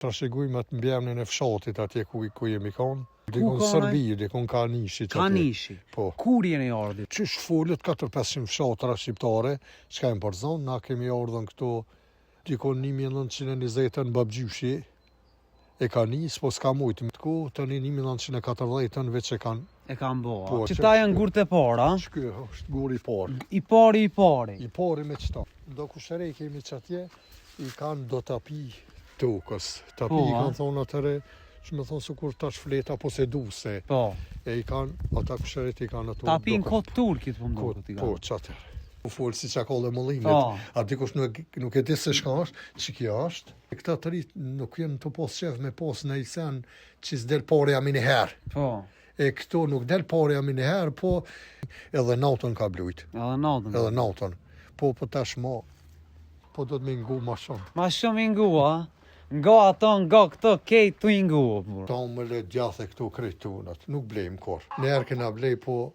Trashëgojmë atë mbjemnin e fshatit atje ku jemi kanë. Dikon Serbi, dikon Kanishi. Kanishi. Po. Kur jeni ardhur? Qysh folët 400-500 fshatra shqiptare, s'ka e më përzon, na kemi ardhën këto dikon 1920 babgjyshi e Kanis, po s'ka mujtë më të ku, tani 1940 veç e kanë. E kanë bo, Po, qëta janë gurët e para? Shky është guri i parë. I pari? I pari me qëta. Do kushere kemi që atje, i kanë do tapi tokës. Tapi i kanë thonë atëre, që me thonë sukur tash fleta po se duse. Po. E i kanë, ata kusheret i kanë ato. Tapi në kod turkit po mdokët i kanë. Po, qatër. Po folë si që kollë e mëllimit. A dikush nuk e di se shka është, që kja është. Këta të rritë nuk jenë të posë qef me posë në i sen që s'del pare jam i një herë. Po. E këto nuk del pare jam i një herë, po edhe natën ka blujt. Edhe natën. Po tashmo, po do të me ngu ma shumë. Ma shumë i ngu, a? Nga ato, nga këto, kejt të i ngu. Ta me le djathe këto krejtunat, nuk blejmë kor. Njerë këna blej, po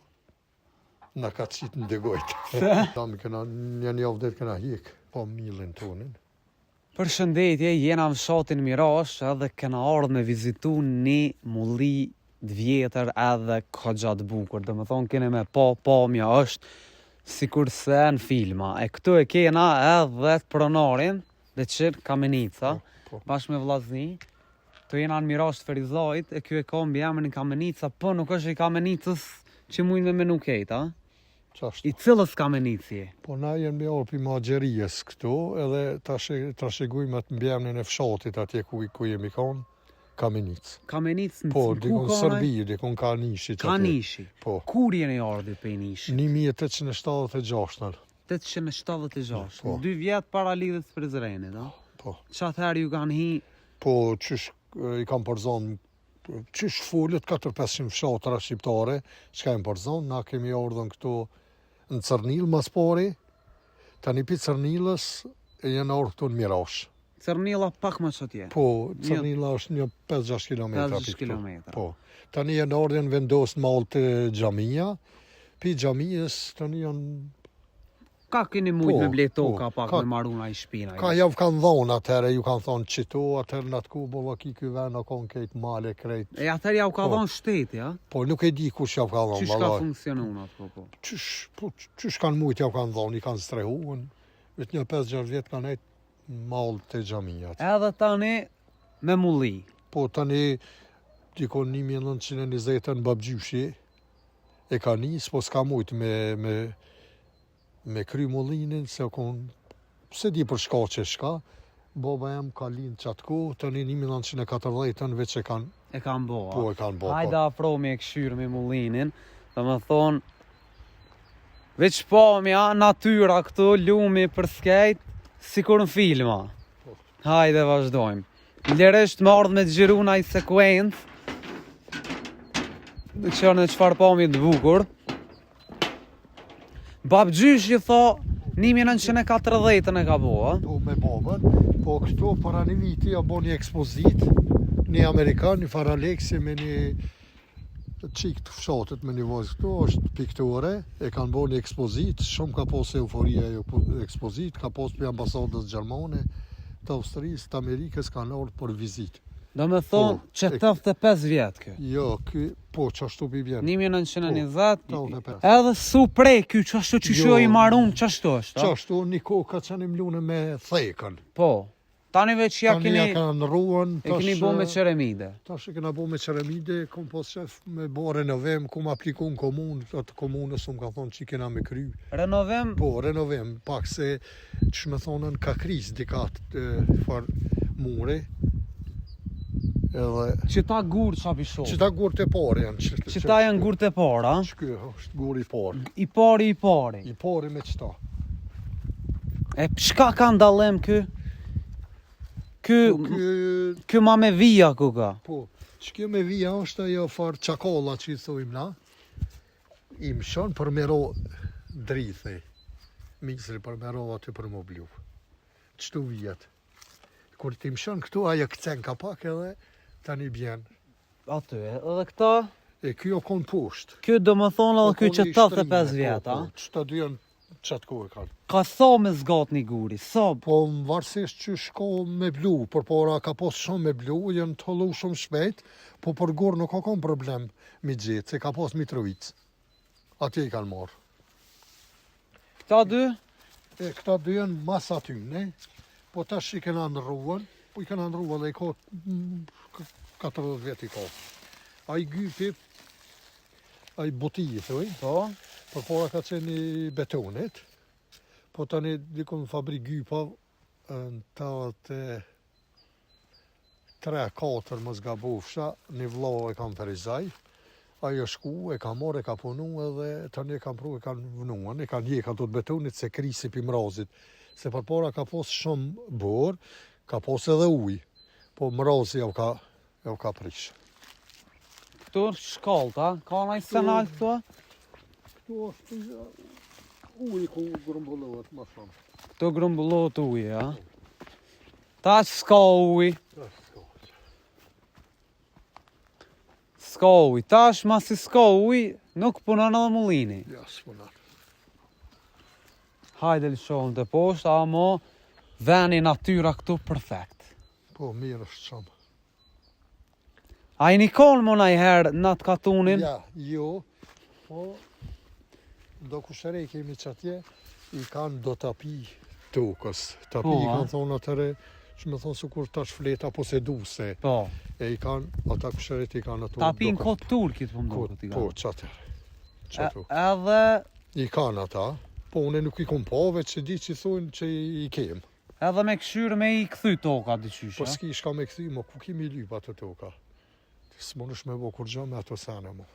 na ka qitë në degojt. Ta me këna një avdet këna hik, po milin tonin. Për shëndetje, jena në fshatin Mirash edhe këna ardhë me vizitu një mulli vjetër edhe këgjatë bukur. Dhe me thonë kene me pamja është sikur se në filma. E këtu e kena edhe të pronarin dhe qërë Kamenica, bashkë me vllazni. Të jena në Mirash të Ferizajt, e kjo e ka mbi emrin Kamenica, po nuk është i Kamenicës që mujnë me menu kejta. I cilës Kamenicje? Po na jenë me orë për magjerijës këtu, edhe trashëgojmë atë mbjemnin e fshatit atje ku jemi kanë. Kamenicë. Kamenicë në po, dikon Serbi, dikon Kanishi. Kanishi. Po. Kur jeni ardhur për Nishi? 1876. 876. 2 vjet para lidhjes së Prizrenit, a? Po. Çfarë ju kanë hi? Po, qysh i kanë përzon, qysh folët 400-500 fshatra shqiptare, s'ka e më përzon, na kemi ardhën këtu në Cërnil mas pari, tani pi Cërnilës e janë ardhur këtu në Mirash. Cërnila pak më qëtje? Po, Cërnila është një 5-6 km. 5-6 km. Po. Tani janë ardhën vendosë malë të gjamia, pi gjamiës tani janë... Ka keni mujtë me ble toka pak me maruna i shpina? Ka javë kanë dhonë atëherë, ju kanë thonë qito, atëherë në atë ku bova ki ky vend, konë kejtë male, krejtë. E atëherë javë ka dhonë shteti, ja? Po, nuk e di kush javë ka dhonë. Qysh ka funksionu në atë po? Qysh kanë mujtë javë kanë dhonë, i kanë strehuën, vetë një 5-6 vjetë kanë ejtë malë të gjamiat. Edhe tani me mulli? Po, tani dikon 1920 në babgjyshi e Kanis, po s'ka mujtë me kry mullinin, se di për shka që shka, baba jem ka linë qatë ku, tani 1940 veç e kanë... E kanë bo, po, e kanë bo. Hajda afro me e këshyrë me mullinin, dhe me thonë, veç pamja, natyra këtu, lumi për skejt, si kur në filma. Hajde vazhdojmë. Lirisht më ardhë me të gjiru në i sekuencë, dhe këshërë në qëfar pamje të bukur. Babgjysh i tha 1940 e ka bo, a? Po, me babën, po këto para një viti ja bo një ekspozit, një Amerikan, një Faraleksi me një qik të fshatit me një vojzë këto, është piktore, e kanë bo një ekspozit, shumë ka pos euforia e ekspozit, ka pos për ambasadës Gjermane, të Austrisë, të Amerikës kanë ardhur për vizit. Do me thonë që 85 vjetë kë? Jo, po, që ashtu pi vjenë. 1920, edhe su prej kë, që ashtu që shio i marun, që ashtu është? Që ashtu një kohë ka qenë mlune me thekën. Po, tani veç ja keni... Tani ja ka në ruën, e keni bo me qeremide. Tash e kena bo me qeremide, kom pos qef me bo renovem, kom apliku në komunë, atë komunës më ka thonë që kena me kry. Renovem? Po, renovem, pak se që me thonën ka kriz dikat farë mure. Qëta gurë qa pishohë? Qëta gurë të parë janë. Qëta janë gurë të parë, a? Shky është gurë i parë. I pari? I pari me qëta. E shka ka ndalem kë? Kë ma me vija ku ka? Po, shkjo me vija është ajo farë qakalla që i thujmë na. I më shonë për mero drithë. Misri për mero aty për më blu. Qëtu vijat. Kur ti më shonë këtu, ajo këcen ka pak edhe tani bjen. Aty, edhe këta? E kjo konë poshtë. Kjo do më thonë edhe kjo që 85 vjetë, a? Qëta dy janë Qatë kohë e kanë. Ka sa me zgat një guri, sa? Po më varësisht që shko me blu, për para ka pas shumë me blu, janë të hollu shumë shpejt, po për gurë nuk ka kom problem mi gjithë, se ka pas Mitrovic. Atje i kanë marrë. Këta dy? Këta dy janë mas aty, ne? Po tash i kena ndruan, po i kena ndruan dhe i ka 40 vjet i ka. A i gypi, a i buti, thuj, Po. për para ka qenë i betonit, po tani dikon në fabrik gypa në të 3-4 më zgabofsha, një vlla e kam Ferizaj, ajo shku, e ka marrë, e ka punu edhe tani e kam pru, e kanë vënuan, e kanë jeka të betonit se krisi pi mrazit, se për para ka pos shumë borë, ka pos edhe uj, po mrazi jau ka prish. Këtu shkallta, ka në i senal këtu? Këtu është uj ku grumbullohet ma shumë. Këtu grumbullohet uj, ja? Ta që s'ka uj? S'ka uj, tash ma si s'ka uj, nuk punon edhe mullini. Ja, s'punon. Hajde lë shohëm të poshtë, amo veni natyra këtu perfekt. Po, mirë është shumë. A i një konë më i herë në të katunin? Ja, jo, po, do kushere kemi qatje, i kanë do tapi tokës. Tapi Po, i a? kanë thonë atëre, që me thonë su kur tash fleta po se du se. Po. E i kanë, ata kusheret i kanë ato. Tapin këtë turkit për mdo këtë i Po, kanë. qatër. Qatu. Edhe, I kanë ata, po une nuk i kom po, veç që di që thonë që i kem. edhe me këshyrë me i këthy toka dyqysha. Po s'ki shka me këthi, mo ku kimi lypa të toka. S'monush me bo kur gjo me ato sene mo.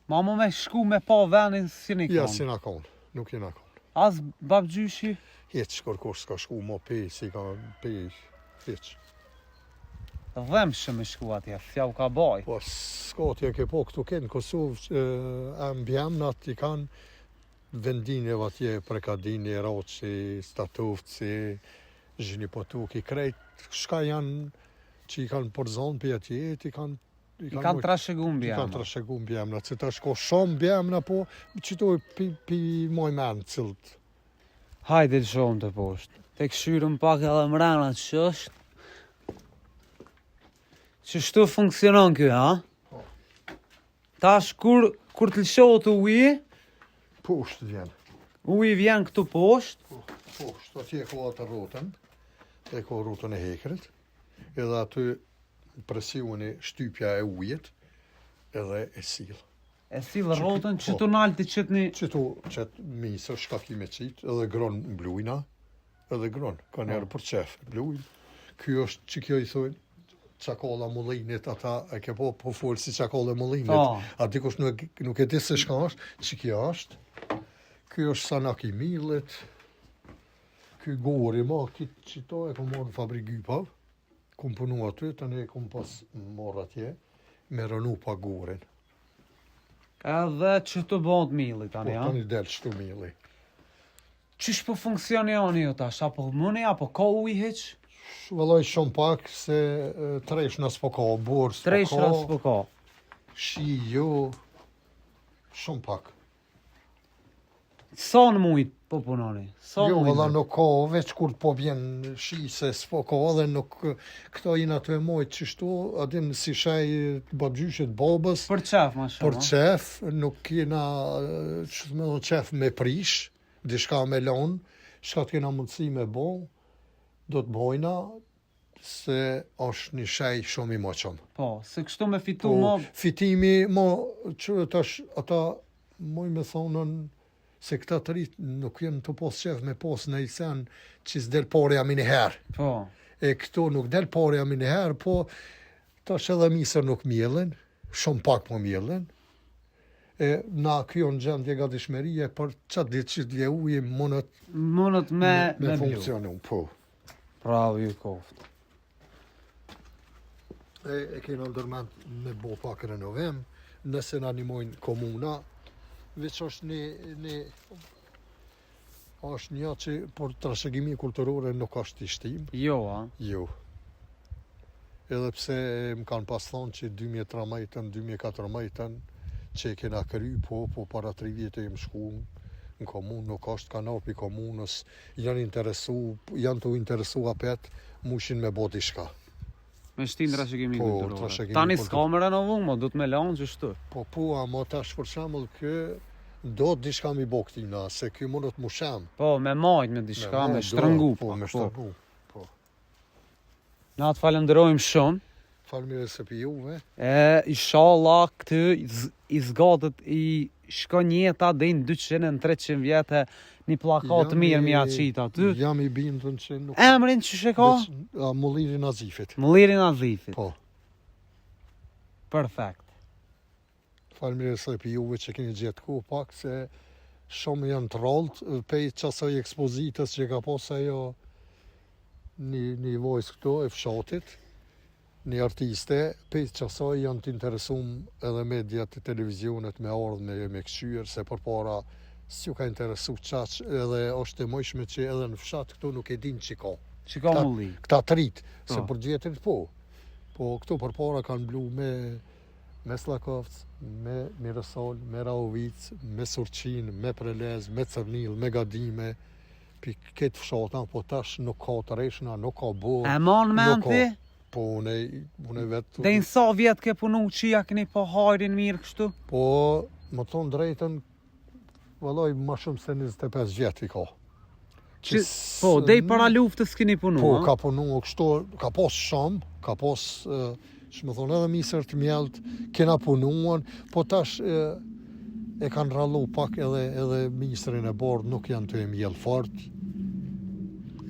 Ma mu me shku me pa venin si një Ja, konë. si na konë, nuk i na konë. As babgjyshi? Heq, kërkosh s'ka shku mo pe, si ka pe, heq. Dhem shë me shku atje, thja u ka baj. Po s'ka t'ja ke po këtu kenë Kosovë, ambjemnat i kanë vendinjeve atje, Prekadini, Raci, Statovci, Zhinipotuki, krejt, shka janë që i kanë përzonë për atje, i kanë I kanë trashegu I në kanë bjama. trashegu mbjemna, që ta shko shumë mbjemna, po qitoj pi moj menë cilët. Hajde të shohëm të poshtë. Te këshyrëm pak edhe mrena që është. Që shtu funksionon kjo, ha? Po. Tash kur të lëshohet uji, Poshtë vjen. uji vjen këtu poshtë. Poshtë, atje ko atë rotën, e ko rotën e hekrit, edhe aty presioni shtypja e ujet, edhe e silë. E silë rrotën që të nalë të qëtë një... Qëtë misër, shkaki me qitë, edhe gronë mblujna, edhe gronë, ka njerë për qef, blujnë. Kjo është që kjo i thujnë, qakalla mullinit, ata e ke po folë si qakalla mullinit. Po. A dikush nuk e di se shka është, që kjo është. Kjo është sanak i millit, kjo gori ma, kitë qito e kom marrë në fabrik gypav, kom punu aty, tani e kom pas marrë atje, me rënu pa gorin. Edhe që të bëndë millit Po, tani, ha? tani del shtu milli. Qysh po funksionioni jo tash, apo mëni, apo ka uj heq? Vëllaj shumë pak se tresh në s'po ka, borë s'po Tresh ras po ka. shi jo, shumë pak. Sa në mujt po punoni? Sa Jo, mujt? vëlla nuk ka, veç kur po vjen shi se s'po ka dhe nuk, këto jina të e mojt qështu, adin si shaj babgjyshet babës, Për qef, ma shumë. për qef, nuk kena, që të me dhe qef me prish, dishka me lonë, shka të kena mundësi me bo, do të bojna, se është një shaj shumë i moqëm. Po, se kështu me fitu Po, mo... fitimi, që tash, ata, moj me thonën, se këta të rritë nuk jenë të pos qef me pos në i sen që s'del pare jam i një herë. Po, E këto nuk del pare jam i një herë, po tash edhe misër nuk mjellin, shumë pak po mjellin. E na kjo në gjendje ga dishmerije, për qatë ditë që t'lje uje mënët me blu. funksionu, po. Bravo ju koftë. E kena ndërmend me bo pak renovim, nëse na nimojnë komuna, veç është është një që për trashëgimi kulturore nuk është i shtim. Jo, ha? Jo. Edhe pse më kanë pas thonë që 2013, 2014 që e kena kry, po para 3 vjetë e më shku në komunë, nuk është kanapi komunës, janë të interesu apet, mushin me bo diçka. Me shtindra që kemi Po, kulturore. tra që kemi Tani kulturore. s'ka më renovuar, mo du të me lanë gjështu. Po, ama tash për shembull do të diçka mi bo këtina, se ky mundet mu shem. Po, me majt me diçka, me shtrëngu. Po, me shtrëngu. Po. Na të falenderojmë shumë. Falmirë se për juve. Inshallah këtë i zgatët i shkon jeta dhe në 200-300 vjetë një plakat mirë mi aqita aty. Jam i bindën që nuk... Emrin që sheko? Mulliri Nazifit. Mulliri Nazifit. Po. Perfekt. Falmirë se për juve që keni gjetë ku pak se shumë janë të rollët pej qasaj ekspozitës që ka posë ajo një vojës këto e fshatit. Një artiste, pej qasaj janë të interesum edhe mediat e televizionet me ardhme me këshyër, se për para s'ju ka interesu qaq edhe është e mojshme që edhe në fshat këtu nuk e din që ka. Që ka mulli? Këta trit, se Po. për djetërit po. Po këtu për para kanë blu me Slakovc, me Mirësol, me Raovic, me Surqin, me Prelez, me Cërnil, me Gadime, pi këtë fshata, po tash nuk ka të reshna, nuk ka bo. E mon me në ti? Po, une vetë... Dhe në sa vjetë ke punu që ja këni po hajrin mirë kështu? Po, më thonë drejten, vëlloj, ma shumë se 25 vjetë i ka. Po, dhe i para luftës keni punu, Po, ka punu kështu, ka pos shumë, ka pos, që më thonë edhe misër të mjelt, kena punuan, po tash e kanë rallu pak edhe misërin e bordë nuk janë të e mjellë fort,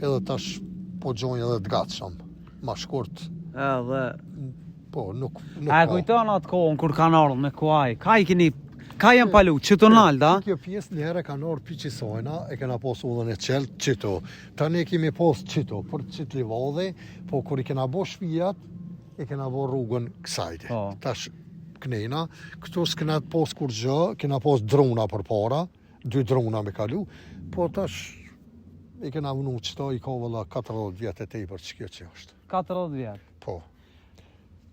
edhe tash po gjojnë edhe të gatë shumë, ma shkurt. Edhe... Po, nuk A e kujton atë kohën kur kanë ardhur me kuaj? Ka janë palu, që të nalda? Kjo pjesë një herë kanë orë piqisojna, e kena pos ullën e qeltë qito. Tani kemi pos qito, për qit livadhe, po kur i kena bo shpijat, e kena bo rrugën kësajde. Po. Tash knejna, këtu s'kena pos kur gjë, kena pos drona për para, 2 drona me kalu, po tash i kena vënu qëto, i ka vëlla 40 vjetë e tepër që kjo që është. 40 vjetë. Po.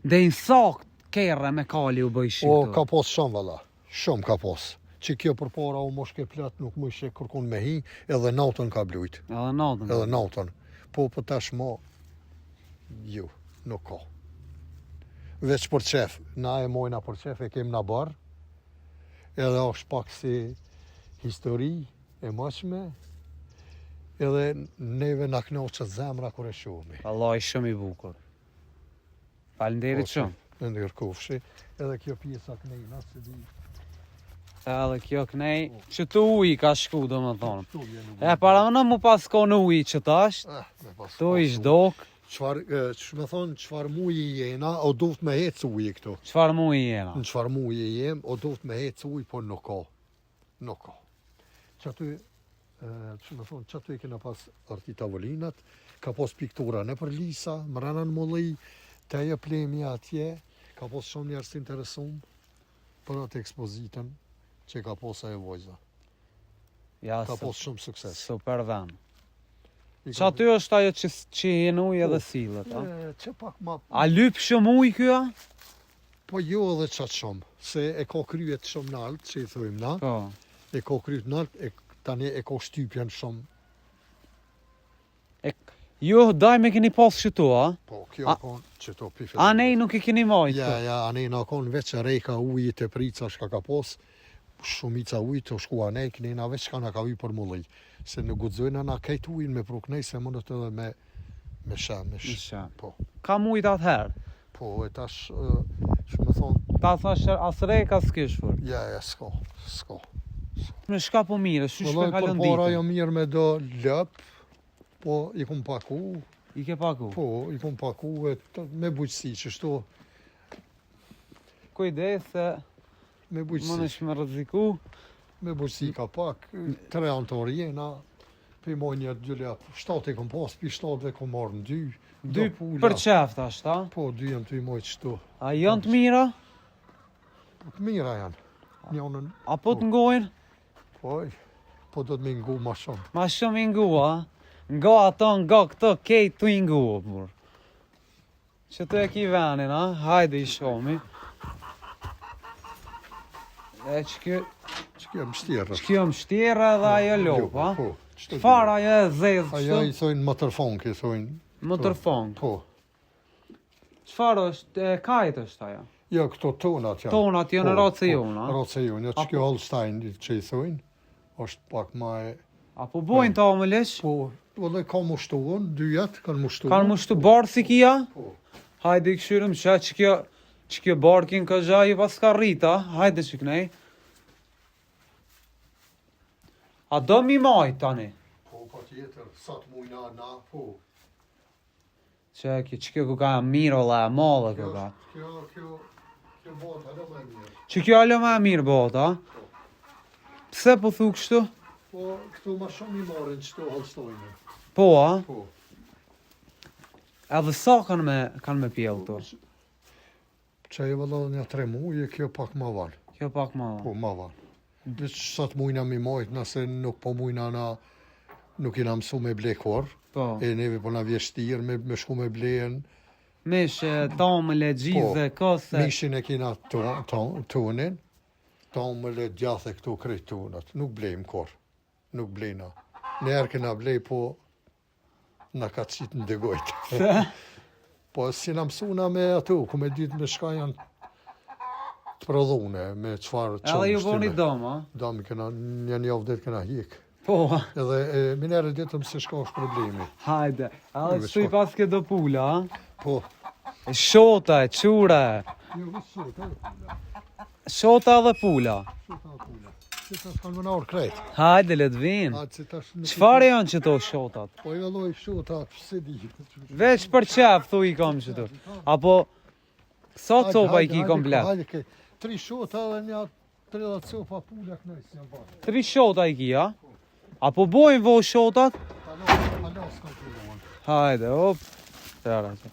Dhe në sakt kere me kali u bëjshin O, këtu. ka pos shumë vëlla, shumë ka pos. Që kjo për para u moshke plot nuk më ishe kërkun me hi, edhe natën ka blujt. Edhe natën. Edhe natën. Po, për tash mo, ju, nuk ka. Veç për qef, na e mojna për qef, e kem në barë, edhe është pak si histori e mëshme, edhe neve në knoqët zemra kër e shumë. Allah i shumë i bukur. Falenderit shumë. Në ndërkofshi, edhe kjo pjesa knejna, se di... Edhe kjo kënej, që të uji ka shku, do më thonë. Këtu vjen E para në mu pas ko në uji që tash, me pas tu i pasu. shdok, Që me thonë, qëfar muji jena, o duft me hecë uji këtu. qëfar mu i jena. Në qëfar muji jem, o duft me hecë uji, po nuk ka. Nuk ka. Që aty, që me thonë, që aty kena pas arti tavolinat, ka pas piktura në për lisa, mrena në mulli, të ajo plemi atje, ka pas shumë njerës të interesum për atë ekspozitën që ka pas ajo vojza. Ja, Ka pas shumë sukses. super dhem. I Që ka- aty është ajo që jenë uj edhe silët, a? Që pak ma... A lyp shumë uj kjo? Po jo edhe qatë shumë, se e ka kryet shumë naltë, që i thujmë na, Po. e ka kryet naltë, tani e ka shtypjen shumë. Jo, daj me keni pas qëtu, a? Po, kjo A- kon që to pife. A nej nuk i keni majtë? Ja, anej na kon veç rejka ujit e prica shka ka pos, shumica ujit të shku anej, kënejna veç ka na ka uj për mulli. Se në gudzojna na kejt ujin me pruknej, se mundet edhe me shem, Isha. Po, Ka mujtë atëherë. po, e tash, që me thonë, Ta thash asrej ka s'kish fër. ja, s'ka. Me shka po mire, shu shpe Vëllai, kalon për para ditën. jo mirë me do lëp, po i kum paku, I ke paku. po i kum paku me bujqësi që shto, Kujdes se me më bujqësi. nësh me rëziku. Me bujqësi ka pak, 3 antar jena, pi moj një 2 lëp, 7 e kum pas, pi 7 e kum marrë në 2, 2 pula. për qeft ashtë, a? Po, 2 janë të i moj qëto. A janë të mira? Po të mira janë, njënën, A po të ngojnë? po do të me ngu ma shumë. Ma shumë i ngua. Nga ato, nga këto, kejt të i ngua, bur. Që të e ki venin, a? Hajde i shomi. E që Kjo mështjerë. Kjo mështjerë dhe ajo lop, a? Po. Çfarë ajo e zezë Ajo kështu? i thojnë motorfong, i thojnë. Motorfong. Po. Çfarë është? Kajt është ajo? Jo, këto tonat janë. Tonat janë race jona. Race jona, që kjo Holstein që i thojnë, është pak ma e... Apo bojnë ta më lesh? Po, dhe ka mushtuon, dyjat kanë mushtuon. Kanë mushtu barë si kia? Po. Hajde i këshyrëm që kjo barkin ka gjaj pas ka rrita. Hajde që kënej. A do mi majt tani? Po, pa tjetër, sa të mujna na, po. Që kjo ku ka mirë ola e madhe ku ka. Kjo bota do më mirë. Që kjo alo më e mirë bota? Pse po thu kështu? Po, këtu ma shumë i marrin qëto Holstein. Po, a? Po. Edhe sa kanë me pjellë këtu? Që e vëllohë një 3 muje, kjo pak ma vanë. Kjo pak ma. Po, ma vanë. Dhe sa të mujna mi majtë, nëse nuk po mujna na, nuk i na mësu me ble korë. Po. E neve po na vjeshtirë me shku me blejen. Mishe, tamële, gjizë, kose. Mishin e kina tonin, tamële gjathe këtu krejt tonat. Nuk blejmë korë. Nuk blejna. Njerë kena blej, po na ka qitë në dëgojtë. Po si na mësuna me ato, ku me ditë me shka janë të prodhune, me qfarë qëmë. Edhe ju boni dom, a? Dami kena, një javë ditë kena hikë. Po. Edhe minere ditëm se shka është problemi. Hajde, edhe që i pas ke do pula, a? Po. Shota, qura. Jo, vësë shota. Shota dhe pula. Shota pula. Që ta shkanë më naur krejt. Hajde, le të vinë. Qfarë janë që to shotat? Po i vëlloj shota, se di. Veç për qef, thu i kam që to. Apo, sa copa i ki komplet? Hajde, ke 3 shota dhe një 30 copa pula kënoj si janë bërë. 3 shota i ki, a? Apo bojnë vo shotat? Palos ka të Hajde, op. Tëra që.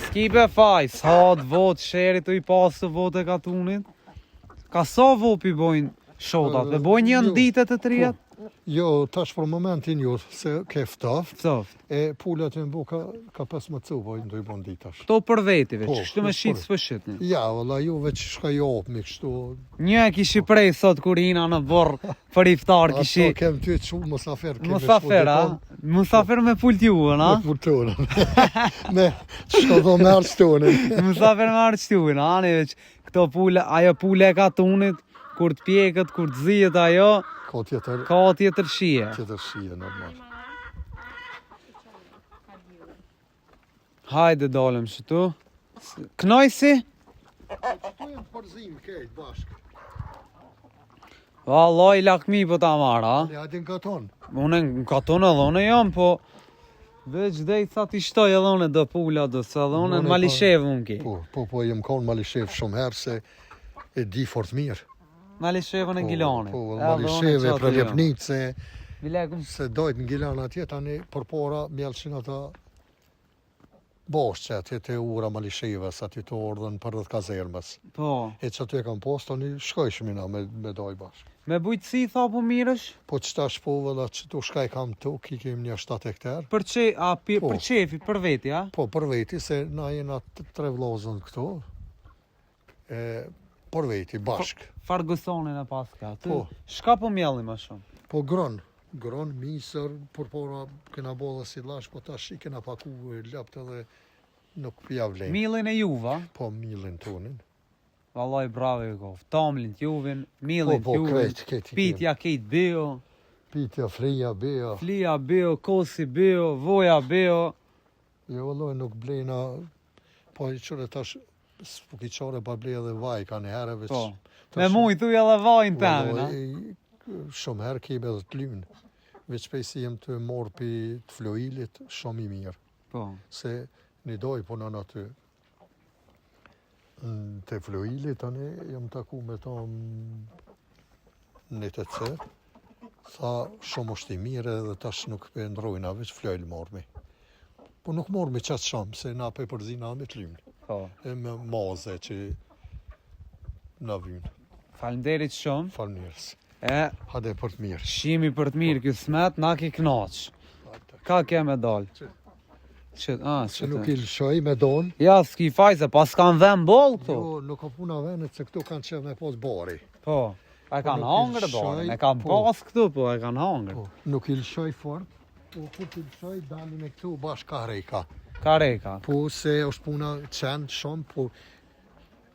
Skipe faj, sa të vot, sherit të i pasë të vot e katunit. Ka sa vopi bojnë shotat? Dhe bojnë një ditet të 3? Jo, tash për momentin jo, se ke ftaft. Ftoft. E pullat e mbu ka 15 copa, i ndoj bon ditash. To për vetëve, Po, që kështu me shqitë s'pë shqitni. Ja, valla, ju veç shka jo me kështu. Një e kishi prej sot kur ina në borë për iftar kishi. Ato kem ty që musafer. Musafer, a? Musafer me pult juën, a? Me pultonën. Me, shko do me arstonën. Musafer me arstonën, a? Ne veç, këto pule, ajo pule e katunit, kur të pjekët, kur të zijet ajo, Ka tjetër shije. Tjetër shije, normal. Hajde dalëm që tu. Knojsi? Qëtu e në përzim kejt bashkë. Vallaj lakmi po ta marra. Ne adin katon. Une në katon edhe une jam, po veç dhejt sa ti shtoj edhe une do pula do se edhe une në Malishev unë ki. Po, jem konë Malishev shumë herë se e di fort mirë. Malishevën e Gilanit. Po, Malishev e Prelepnit se Bilekum. se dojt në Gilan atje, tani për para mjellëshin ata boshtë që atje të ura Malishevës, atje të ordën për dhe të kazermës. Po. E që aty e kam post, tani shkojshmina me doj bashkë. Me bujtësi tha po mirësh? Po që ta shpove dhe që tu shkaj kam tuk, i kem një 7 hektar. Për qefi, për veti, a? Po, për veti, se na jena 3 vlozën këtu, për veti, bashkë. Fargusonin e paska. Po. Shka po mjelli ma shumë? Po gron, misër, për para kena bo dhe si lash, po tash i kena paku lapt edhe nuk pja vlejnë. Milin e juva? Po, milin tonin. Vallaj, bravo ju kof. Tamlin t'juvin, milin Po, t'juvin, krejt. pitja kejt bio, Pitja, frija, beja. flia bio, kosi bio, voja bio. Jo, vëlloj, nuk blejna, po i qëre tash, s'po ki qare pa blej edhe vaj, ka një herë veç. Po. Me muj thuj edhe vajnë temin, a? Shumë herë kebe edhe të lynë. Veç pej si jem të morë për të floilit, shumë i mirë. Po. Se një doj punon aty. Të floilit, tani jem taku me ta në të cërë. Tha, shumë është i mirë edhe tash nuk për ndrojna, veç flojlë mormi. Po nuk mormi qatë shumë, se na për përzina me të lynë. Po. E me maze që na vynë. Falenderit shumë. Falmirës. E, Hade për të mirë. shimi për të mirë kjo smet, na ki knaq. Ka ke me dal. Se që nuk i lëshoj me donë. Ja, s'ki faj se pas kanë vend boll këtu. Jo, nuk ka puna venet se këtu kanë qenë me pas bari. Po, e kanë nuk i hangër lëshoj, borin, e kanë po. pas këtu, po e kanë hangër. Po, nuk i lëshoj fort, po kur ti lëshoj dalin me këtu bashkë kareka. Kareka, Po se është puna qenë shumë,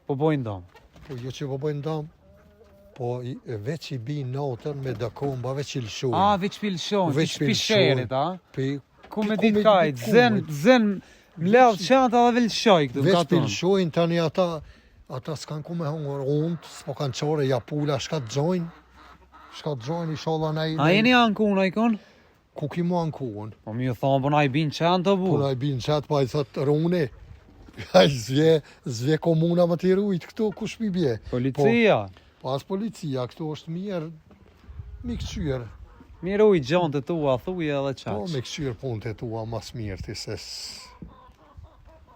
po bojnë dom. po jo që po bojnë dam, po veç i bi natën me dakomba, veç i lëshoj. Veç pilshon, Veç veç pisherit, Pe Ku me Pi- dit ku me kajt, dit ku, zën, mledh qanta dhe velshoj këtu, veç ka tonë. pilshojnë tani ata s'kan ku me hongër unë, s'po kanë qore japula, shka të gjojnë, inshallah A jeni ankun, ikon? ku ki mu ankuën. Po mi ju thonë, po na i bin qanta bu. Puna i binë qatë, pa i thotë rune, a i zve komuna më të rujt këtu, ku shmi bje. Policia. Pas policia, këtu është mirë, mi këqyr, Miru i gjontë të tua, thuje edhe po qaq. me këqyr punë të tua mas mirë, ti se